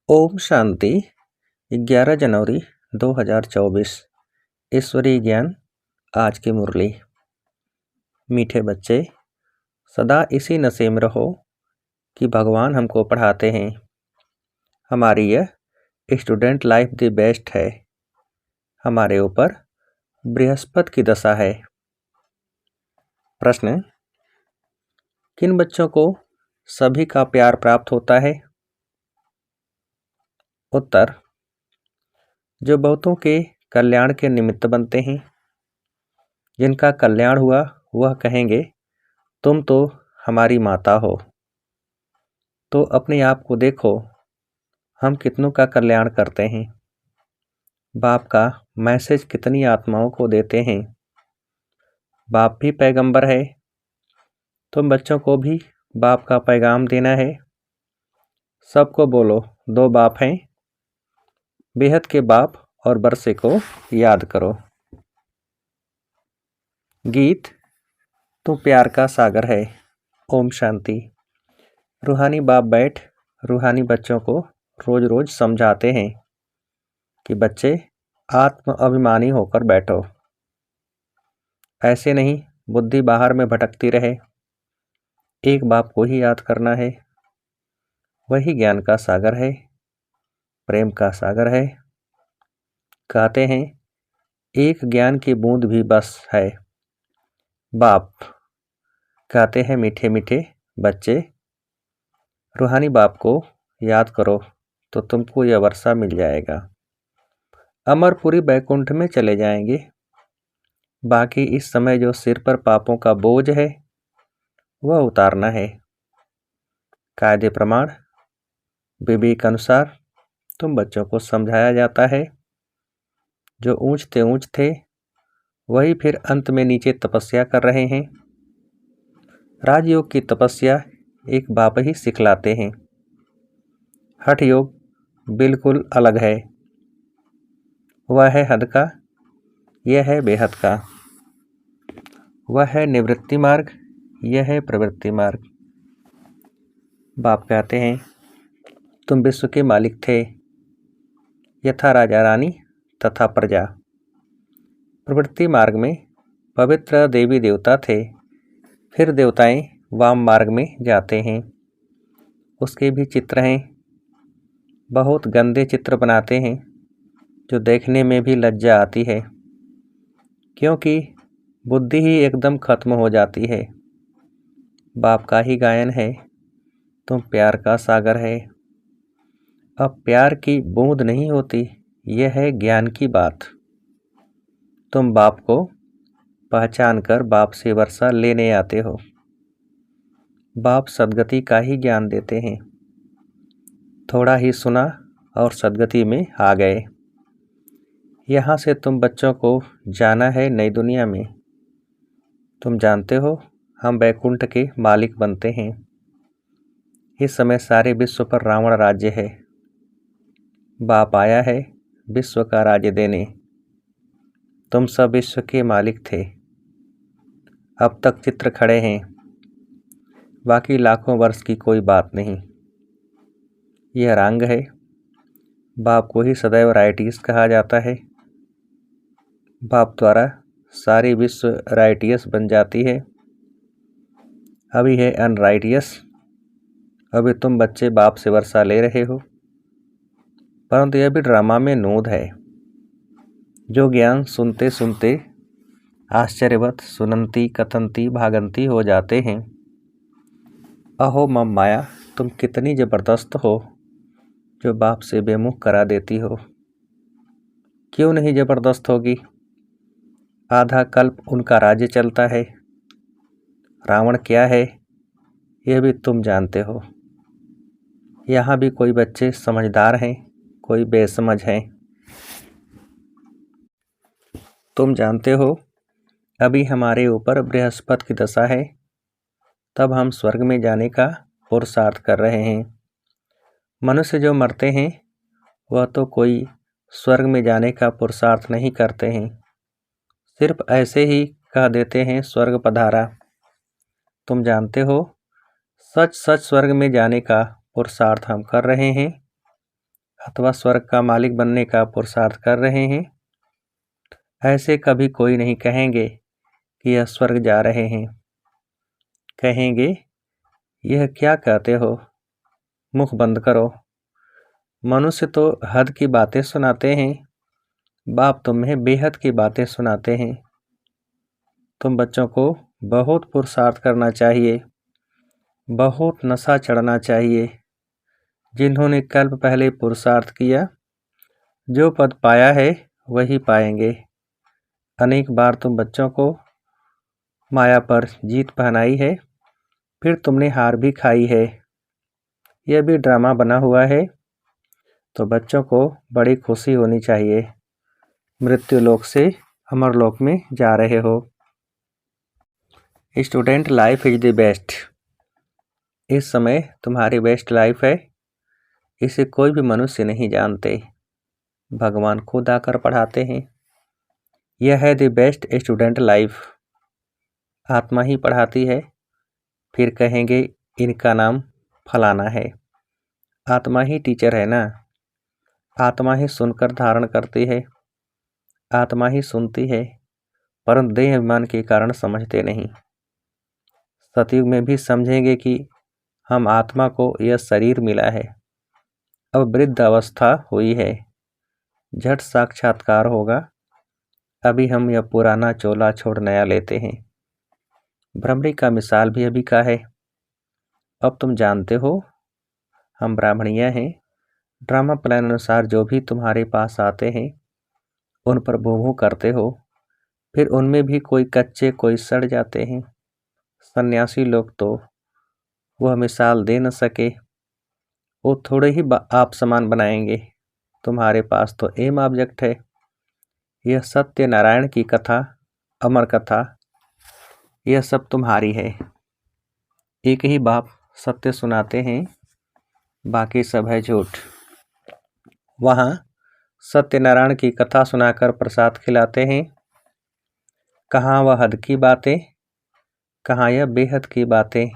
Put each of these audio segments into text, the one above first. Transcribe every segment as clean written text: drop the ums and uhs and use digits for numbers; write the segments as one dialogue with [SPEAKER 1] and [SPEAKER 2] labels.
[SPEAKER 1] ओम शांति। 11 जनवरी 2024। ईश्वरीय ज्ञान आज की मुरली। मीठे बच्चे, सदा इसी नशे में रहो कि भगवान हमको पढ़ाते हैं। हमारी यह स्टूडेंट लाइफ द बेस्ट है। हमारे ऊपर बृहस्पति की दशा है। प्रश्न: किन बच्चों को सभी का प्यार प्राप्त होता है? उत्तर: जो बहुतों के कल्याण के निमित्त बनते हैं। जिनका कल्याण हुआ वह कहेंगे, तुम तो हमारी माता हो। तो अपने आप को देखो, हम कितनों का कल्याण करते हैं। बाप का मैसेज कितनी आत्माओं को देते हैं। बाप भी पैगंबर है, तुम बच्चों को भी बाप का पैगाम देना है। सबको बोलो, दो बाप हैं। बेहद के बाप और बरसे को याद करो। गीत: तू प्यार का सागर है। ओम शांति। रूहानी बाप बैठ रूहानी बच्चों को रोज रोज समझाते हैं कि बच्चे आत्म अभिमानी होकर बैठो। ऐसे नहीं बुद्धि बाहर में भटकती रहे। एक बाप को ही याद करना है। वही ज्ञान का सागर है, प्रेम का सागर है। कहते हैं एक ज्ञान की बूंद भी बस है। बाप कहते हैं मीठे मीठे बच्चे, रूहानी बाप को याद करो तो तुमको यह वर्षा मिल जाएगा। अमरपुरी बैकुंठ में चले जाएंगे। बाकी इस समय जो सिर पर पापों का बोझ है वह उतारना है। कायदे प्रमाण विवेक अनुसार तुम बच्चों को समझाया जाता है। जो ऊंच थे वही फिर अंत में नीचे तपस्या कर रहे हैं। राजयोग की तपस्या एक बाप ही सिखलाते हैं। हठ योग बिल्कुल अलग है। वह है हद का, यह है बेहद का। वह है निवृत्ति मार्ग, यह है प्रवृत्ति मार्ग। बाप कहते हैं तुम विश्व के मालिक थे, यथा राजा रानी तथा प्रजा। प्रवृत्ति मार्ग में पवित्र देवी देवता थे, फिर देवताएं वाम मार्ग में जाते हैं। उसके भी चित्र हैं। बहुत गंदे चित्र बनाते हैं जो देखने में भी लज्जा आती है, क्योंकि बुद्धि ही एकदम खत्म हो जाती है। बाप का ही गायन है, तुम प्यार का सागर है। अब प्यार की बूंद नहीं होती, यह है ज्ञान की बात। तुम बाप को पहचान कर बाप से वर्षा लेने आते हो। बाप सद्गति का ही ज्ञान देते हैं। थोड़ा ही सुना और सद्गति में आ गए। यहाँ से तुम बच्चों को जाना है नई दुनिया में। तुम जानते हो हम बैकुंठ के मालिक बनते हैं। इस समय सारे विश्व पर रावण राज्य है। बाप आया है विश्व का राज्य देने। तुम सब विश्व के मालिक थे। अब तक चित्र खड़े हैं, बाकी लाखों वर्ष की कोई बात नहीं। यह रंग है। बाप को ही सदैव राइटियस कहा जाता है। बाप द्वारा सारी विश्व राइटियस बन जाती है। अभी है अनराइटियस। अभी तुम बच्चे बाप से वर्षा ले रहे हो, परंतु यह भी ड्रामा में नूद है। जो ज्ञान सुनते सुनते आश्चर्यवत सुनंती कथंती भागंती हो जाते हैं। अहो मम माया, तुम कितनी जबरदस्त हो जो बाप से बेमुख करा देती हो। क्यों नहीं जबरदस्त होगी? आधा कल्प उनका राज्य चलता है। रावण क्या है यह भी तुम जानते हो। यहाँ भी कोई बच्चे समझदार हैं, कोई बेसमझ हैं। तुम जानते हो अभी हमारे ऊपर बृहस्पति की दशा है, तब हम स्वर्ग में जाने का पुरुषार्थ कर रहे हैं। मनुष्य जो मरते हैं वह तो कोई स्वर्ग में जाने का पुरुषार्थ नहीं करते हैं, सिर्फ ऐसे ही कह देते हैं स्वर्ग पधारा। तुम जानते हो सच सच स्वर्ग में जाने का पुरुषार्थ हम कर रहे हैं। अथवा स्वर्ग का मालिक बनने का पुरुषार्थ कर रहे हैं, ऐसे कभी कोई नहीं कहेंगे कि यह स्वर्ग जा रहे हैं। कहेंगे, यह क्या कहते हो, मुख बंद करो। मनुष्य तो हद की बातें सुनाते हैं, बाप तुम्हें बेहद की बातें सुनाते हैं। तुम बच्चों को बहुत पुरुषार्थ करना चाहिए, बहुत नशा चढ़ना चाहिए। जिन्होंने कल्प पहले पुरुषार्थ किया, जो पद पाया है वही पाएंगे। अनेक बार तुम बच्चों को माया पर जीत पहनाई है, फिर तुमने हार भी खाई है। यह भी ड्रामा बना हुआ है, तो बच्चों को बड़ी खुशी होनी चाहिए। मृत्यु लोक से अमर लोक में जा रहे हो। Student life is the best. इस समय तुम्हारी बेस्ट लाइफ है, इसे कोई भी मनुष्य नहीं जानते। भगवान खुद आकर पढ़ाते हैं। यह है द बेस्ट स्टूडेंट लाइफ। आत्मा ही पढ़ाती है, फिर कहेंगे इनका नाम फलाना है। आत्मा ही टीचर है ना। आत्मा ही सुनकर धारण करती है, आत्मा ही सुनती है, परंतु देह अभिमान के कारण समझते नहीं। सतयुग में भी समझेंगे कि हम आत्मा को यह शरीर मिला है, अब वृद्ध अवस्था हुई है, झट साक्षात्कार होगा। अभी हम यह पुराना चोला छोड़ नया लेते हैं। भ्रमरी का मिसाल भी अभी का है। अब तुम जानते हो हम ब्राह्मणियाँ हैं। ड्रामा प्लान अनुसार जो भी तुम्हारे पास आते हैं उन पर भों करते हो, फिर उनमें भी कोई कच्चे कोई सड़ जाते हैं। सन्यासी लोग तो वह मिसाल दे न सके, वो थोड़े ही आप समान बनाएंगे। तुम्हारे पास तो एम ऑब्जेक्ट है। यह सत्य नारायण की कथा, अमर कथा, यह सब तुम्हारी है। एक ही बाप सत्य सुनाते हैं, बाकी सब है झूठ। वहाँ सत्यनारायण की कथा सुनाकर प्रसाद खिलाते हैं। कहाँ वह हद की बातें, कहाँ यह बेहद की बातें।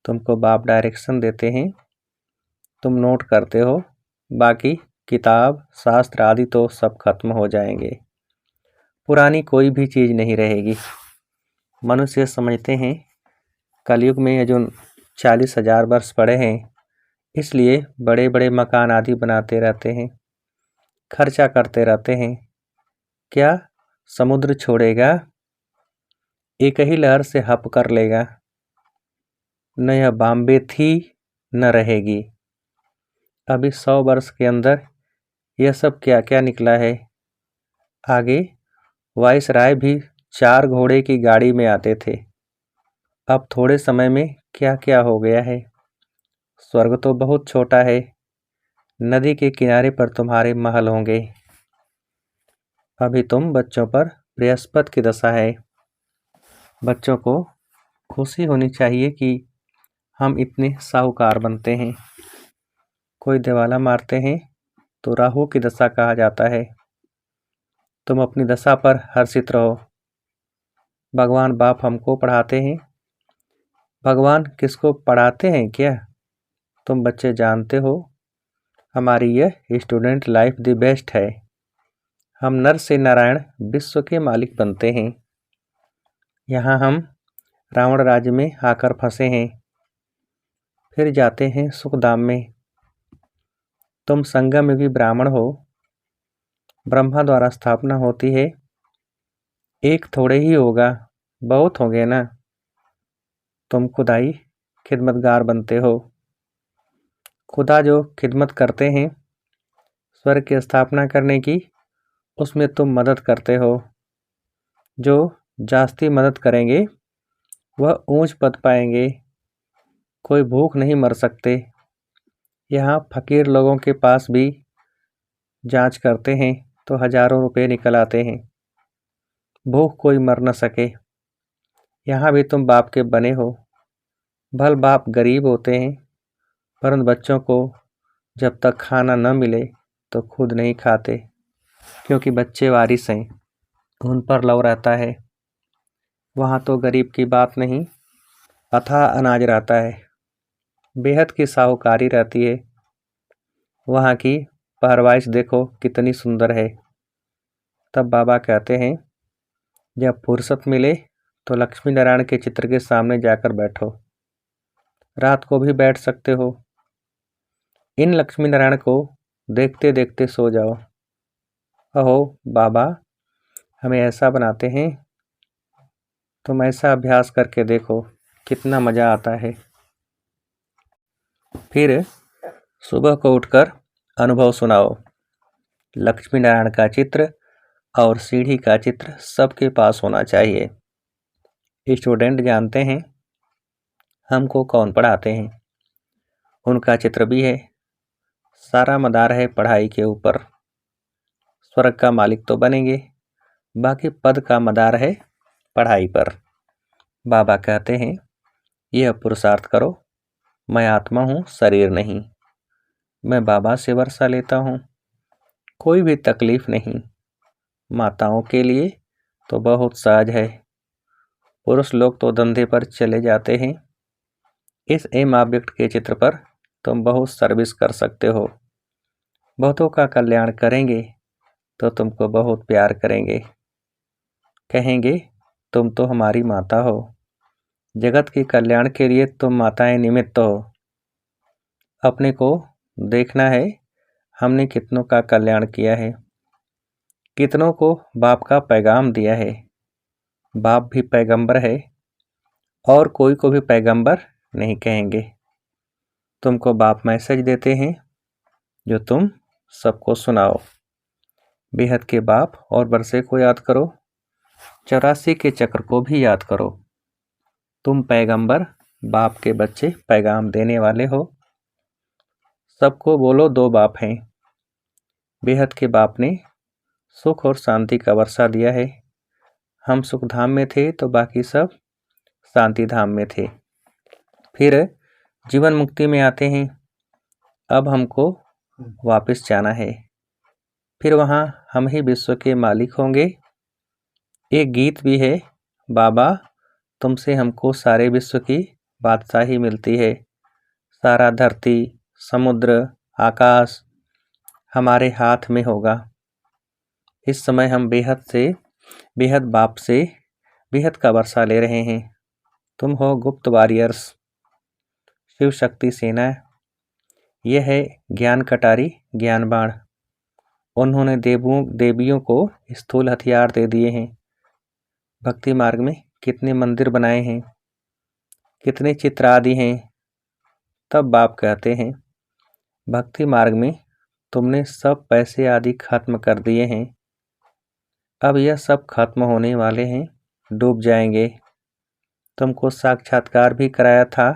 [SPEAKER 1] तुमको बाप डायरेक्शन देते हैं, तुम नोट करते हो, बाकी किताब शास्त्र आदि तो सब खत्म हो जाएंगे। पुरानी कोई भी चीज़ नहीं रहेगी। मनुष्य समझते हैं कलयुग में जो 40,000 वर्ष पड़े हैं, इसलिए बड़े बड़े मकान आदि बनाते रहते हैं, खर्चा करते रहते हैं। क्या समुद्र छोड़ेगा? एक ही लहर से हप कर लेगा। न यह बॉम्बे थी न रहेगी। अभी 100 वर्ष के अंदर यह सब क्या क्या निकला है। आगे वाइसराय भी 4 घोड़े की गाड़ी में आते थे। अब थोड़े समय में क्या क्या हो गया है। स्वर्ग तो बहुत छोटा है। नदी के किनारे पर तुम्हारे महल होंगे। अभी तुम बच्चों पर बृहस्पति की दशा है। बच्चों को खुशी होनी चाहिए कि हम इतने साहूकार बनते हैं। कोई दिवाला मारते हैं तो राहु की दशा कहा जाता है। तुम अपनी दशा पर हर्षित रहो। भगवान बाप हमको पढ़ाते हैं। भगवान किसको पढ़ाते हैं क्या? तुम बच्चे जानते हो हमारी यह स्टूडेंट लाइफ द बेस्ट है। हम नर से नारायण विश्व के मालिक बनते हैं। यहाँ हम रावण राज्य में आकर फंसे हैं, फिर जाते हैं सुखधाम में। तुम संगम में भी ब्राह्मण हो। ब्रह्मा द्वारा स्थापना होती है। एक थोड़े ही होगा, बहुत होंगे ना। तुम खुदाई खिदमतगार बनते हो। खुदा जो खिदमत करते हैं स्वर्ग की स्थापना करने की, उसमें तुम मदद करते हो। जो जास्ती मदद करेंगे वह ऊंच पद पाएंगे। कोई भूख नहीं मर सकते। यहाँ फकीर लोगों के पास भी जांच करते हैं तो हजारों रुपए निकल आते हैं। भूख कोई मर न सके। यहाँ भी तुम बाप के बने हो। भल बाप गरीब होते हैं, परंतु बच्चों को जब तक खाना न मिले तो खुद नहीं खाते, क्योंकि बच्चे वारिस हैं, उन पर लव रहता है। वहाँ तो गरीब की बात नहीं, अथाह अनाज रहता है, बेहद की साहूकारी रहती है। वहाँ की पहरवाइश देखो कितनी सुंदर है। तब बाबा कहते हैं, जब फुर्सत मिले तो लक्ष्मी नारायण के चित्र के सामने जाकर बैठो, रात को भी बैठ सकते हो। इन लक्ष्मी नारायण को देखते देखते सो जाओ। अहो बाबा, हमें ऐसा बनाते हैं, तुम ऐसा अभ्यास करके देखो कितना मज़ा आता है। फिर सुबह को उठकर अनुभव सुनाओ। लक्ष्मी नारायण का चित्र और सीढ़ी का चित्र सबके पास होना चाहिए। स्टूडेंट जानते हैं हमको कौन पढ़ाते हैं, उनका चित्र भी है। सारा मदार है पढ़ाई के ऊपर। स्वर्ग का मालिक तो बनेंगे, बाकी पद का मदार है पढ़ाई पर। बाबा कहते हैं, यह पुरुषार्थ करो, मैं आत्मा हूँ, शरीर नहीं। मैं बाबा से वर्षा लेता हूँ, कोई भी तकलीफ नहीं। माताओं के लिए तो बहुत सहज है, पुरुष लोग तो धंधे पर चले जाते हैं। इस एम ऑब्जेक्ट के चित्र पर तुम बहुत सर्विस कर सकते हो। बहुतों का कल्याण करेंगे तो तुमको बहुत प्यार करेंगे, कहेंगे तुम तो हमारी माता हो। जगत के कल्याण के लिए तुम माताएं निमित्त हो। अपने को देखना है, हमने कितनों का कल्याण किया है, कितनों को बाप का पैगाम दिया है। बाप भी पैगंबर है और कोई को भी पैगंबर नहीं कहेंगे। तुमको बाप मैसेज देते हैं जो तुम सबको सुनाओ। बेहद के बाप और बरसे को याद करो, 84 के चक्र को भी याद करो। तुम पैगंबर, बाप के बच्चे, पैगाम देने वाले हो। सबको बोलो दो बाप हैं। बेहद के बाप ने सुख और शांति का वर्षा दिया है। हम सुख धाम में थे तो बाकी सब शांति धाम में थे। फिर जीवन मुक्ति में आते हैं। अब हमको वापस जाना है, फिर वहाँ हम ही विश्व के मालिक होंगे। एक गीत भी है, बाबा तुमसे हमको सारे विश्व की बादशाही मिलती है। सारा धरती, समुद्र, आकाश हमारे हाथ में होगा। इस समय हम बेहद बाप से बेहद का वर्षा ले रहे हैं। तुम हो गुप्त वॉरियर्स, शिव शक्ति सेना। यह है ज्ञान कटारी, ज्ञान बाण। उन्होंने देवियों को स्थूल हथियार दे दिए हैं। भक्ति मार्ग में कितने मंदिर बनाए हैं, कितने चित्र आदि हैं। तब बाप कहते हैं, भक्ति मार्ग में तुमने सब पैसे आदि खत्म कर दिए हैं। अब यह सब खत्म होने वाले हैं, डूब जाएंगे। तुमको साक्षात्कार भी कराया था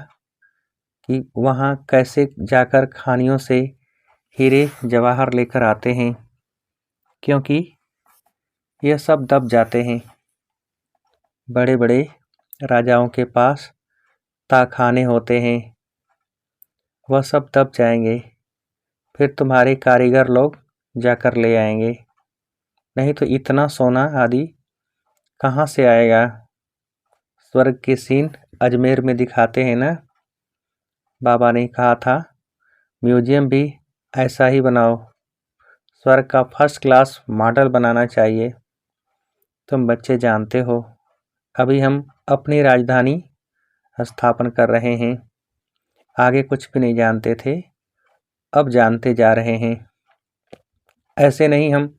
[SPEAKER 1] कि वहाँ कैसे जाकर खानियों से हीरे जवाहर लेकर आते हैं, क्योंकि यह सब दब जाते हैं। बड़े बड़े राजाओं के पास ताखाने होते हैं, वह सब दब जाएंगे। फिर तुम्हारे कारीगर लोग जाकर ले आएंगे। नहीं तो इतना सोना आदि कहाँ से आएगा। स्वर्ग के सीन अजमेर में दिखाते हैं ना। बाबा ने कहा था म्यूजियम भी ऐसा ही बनाओ, स्वर्ग का फर्स्ट क्लास मॉडल बनाना चाहिए। तुम बच्चे जानते हो, अभी हम अपनी राजधानी स्थापन कर रहे हैं। आगे कुछ भी नहीं जानते थे, अब जानते जा रहे हैं। ऐसे नहीं हम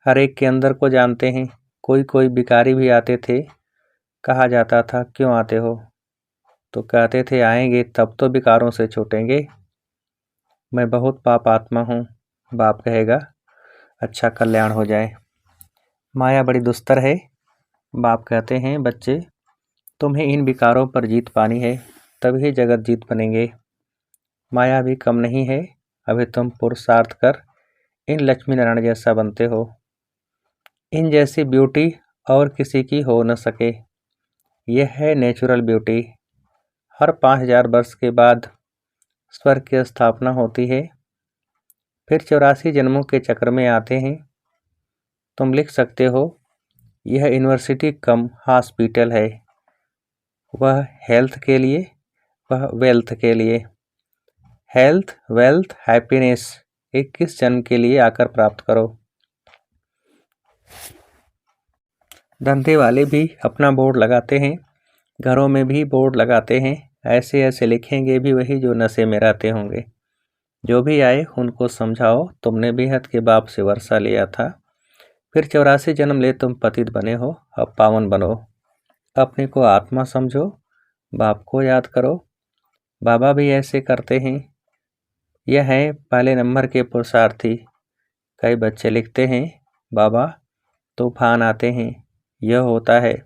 [SPEAKER 1] हर एक के अंदर को जानते हैं। कोई कोई भिखारी भी आते थे, कहा जाता था क्यों आते हो, तो कहते थे आएंगे तब तो भिखारों से छूटेंगे। मैं बहुत पाप आत्मा हूँ। बाप कहेगा अच्छा कल्याण हो जाए। माया बड़ी दुस्तर है। बाप कहते हैं बच्चे तुम्हें इन विकारों पर जीत पानी है, तभी जगत जीत बनेंगे। माया भी कम नहीं है, अभी तुम पुरुषार्थ कर इन लक्ष्मी नारायण जैसा बनते हो। इन जैसी ब्यूटी और किसी की हो न सके। यह है नेचुरल ब्यूटी। हर 5000 वर्ष के बाद स्वर्ग की स्थापना होती है, फिर 84 जन्मों के चक्र में आते हैं। तुम लिख सकते हो यह यूनिवर्सिटी कम हॉस्पिटल है। वह हेल्थ के लिए, वह वेल्थ के लिए। हेल्थ, वेल्थ, हैप्पीनेस 21 जन्म के लिए आकर प्राप्त करो। धंधे वाले भी अपना बोर्ड लगाते हैं, घरों में भी बोर्ड लगाते हैं, ऐसे ऐसे लिखेंगे भी वही जो नशे में रहते होंगे। जो भी आए उनको समझाओ, तुमने बेहद के बाप से वर्षा लिया था, फिर 84 जन्म ले तुम पतित बने हो, अब पावन बनो। अपने को आत्मा समझो, बाप को याद करो। बाबा भी ऐसे करते हैं। यह है पहले नंबर के पुरुषार्थी। कई बच्चे लिखते हैं, बाबा तूफान आते हैं, यह होता है।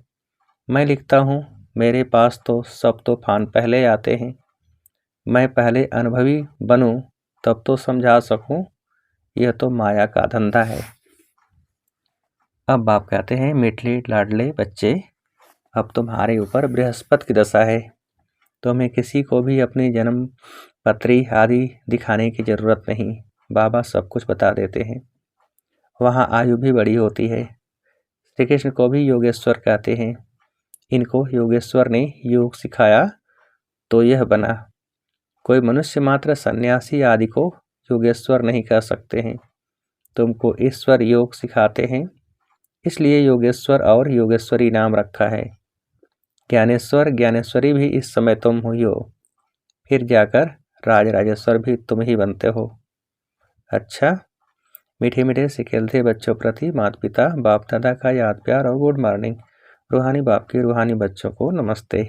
[SPEAKER 1] मैं लिखता हूँ, मेरे पास तो सब तूफान पहले आते हैं। मैं पहले अनुभवी बनूं तब तो समझा सकूं, यह तो माया का धंधा है। अब बाप कहते हैं, मिठले लाडले बच्चे, अब तुम्हारे ऊपर बृहस्पति की दशा है। तुम्हें किसी को भी अपनी जन्म पत्री आदि दिखाने की जरूरत नहीं, बाबा सब कुछ बता देते हैं। वहाँ आयु भी बड़ी होती है। श्री कृष्ण को भी योगेश्वर कहते हैं। इनको योगेश्वर ने योग सिखाया तो यह बना। कोई मनुष्य मात्र सन्यासी आदि को योगेश्वर नहीं कह सकते हैं। तुमको ईश्वर योग सिखाते हैं, इसलिए योगेश्वर और योगेश्वरी नाम रखा है। ज्ञानेश्वर ज्ञानेश्वरी भी इस समय तुम हुई हो, फिर जाकर राजराजेश्वर भी तुम ही बनते हो। अच्छा, मीठे मीठे से खेलते बच्चों प्रति माता पिता बाप दादा का याद प्यार और गुड मॉर्निंग। रूहानी बाप की रूहानी बच्चों को नमस्ते।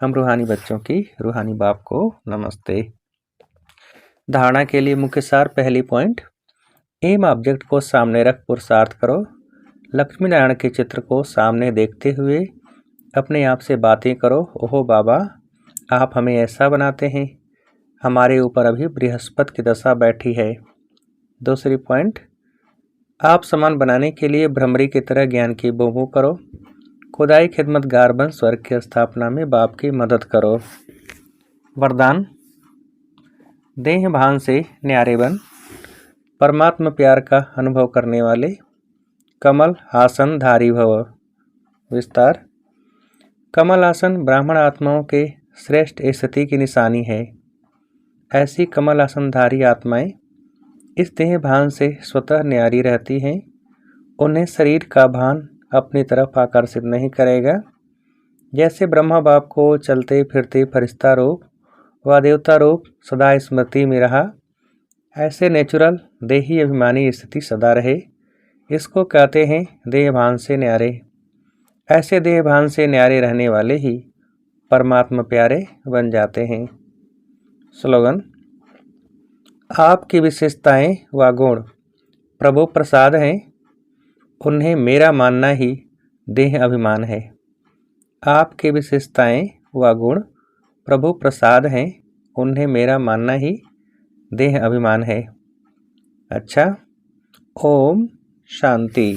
[SPEAKER 1] हम रूहानी बच्चों की रूहानी बाप को नमस्ते। धारणा के लिए मुख्य सार, पहली पॉइंट, एम ऑब्जेक्ट को सामने रख पुरुषार्थ करो। लक्ष्मी नारायण के चित्र को सामने देखते हुए अपने आप से बातें करो। ओहो बाबा, आप हमें ऐसा बनाते हैं, हमारे ऊपर अभी बृहस्पति की दशा बैठी है। दूसरी पॉइंट, आप सामान बनाने के लिए भ्रमरी की तरह ज्ञान की बूंबू करो। खुदाई खिदमतगार बन स्वर्ग की स्थापना में बाप की मदद करो। वरदान, देह भान से न्यारे बन, परमात्मा प्यार का अनुभव करने वाले, कमल आसन धारी भव। विस्तार, कमल आसन ब्राह्मण आत्माओं के श्रेष्ठ स्थिति की निशानी है। ऐसी कमल आसनधारी आत्माएं इस देह भान से स्वतः न्यारी रहती हैं। उन्हें शरीर का भान अपनी तरफ आकर्षित नहीं करेगा। जैसे ब्रह्मा बाप को चलते फिरते फरिश्ता रूप व देवता रूप सदा स्मृति में रहा, ऐसे नेचुरल देही अभिमानी स्थिति सदा रहे। इसको कहते हैं देह भान से न्यारे। ऐसे देह भान से न्यारे रहने वाले ही परमात्मा प्यारे बन जाते हैं। स्लोगन, आपकी विशेषताएं व गुण प्रभु प्रसाद हैं, उन्हें मेरा मानना ही देह अभिमान है। आपकी विशेषताएं व गुण प्रभु प्रसाद हैं, उन्हें मेरा मानना ही देह अभिमान है। अच्छा, ओम शांति।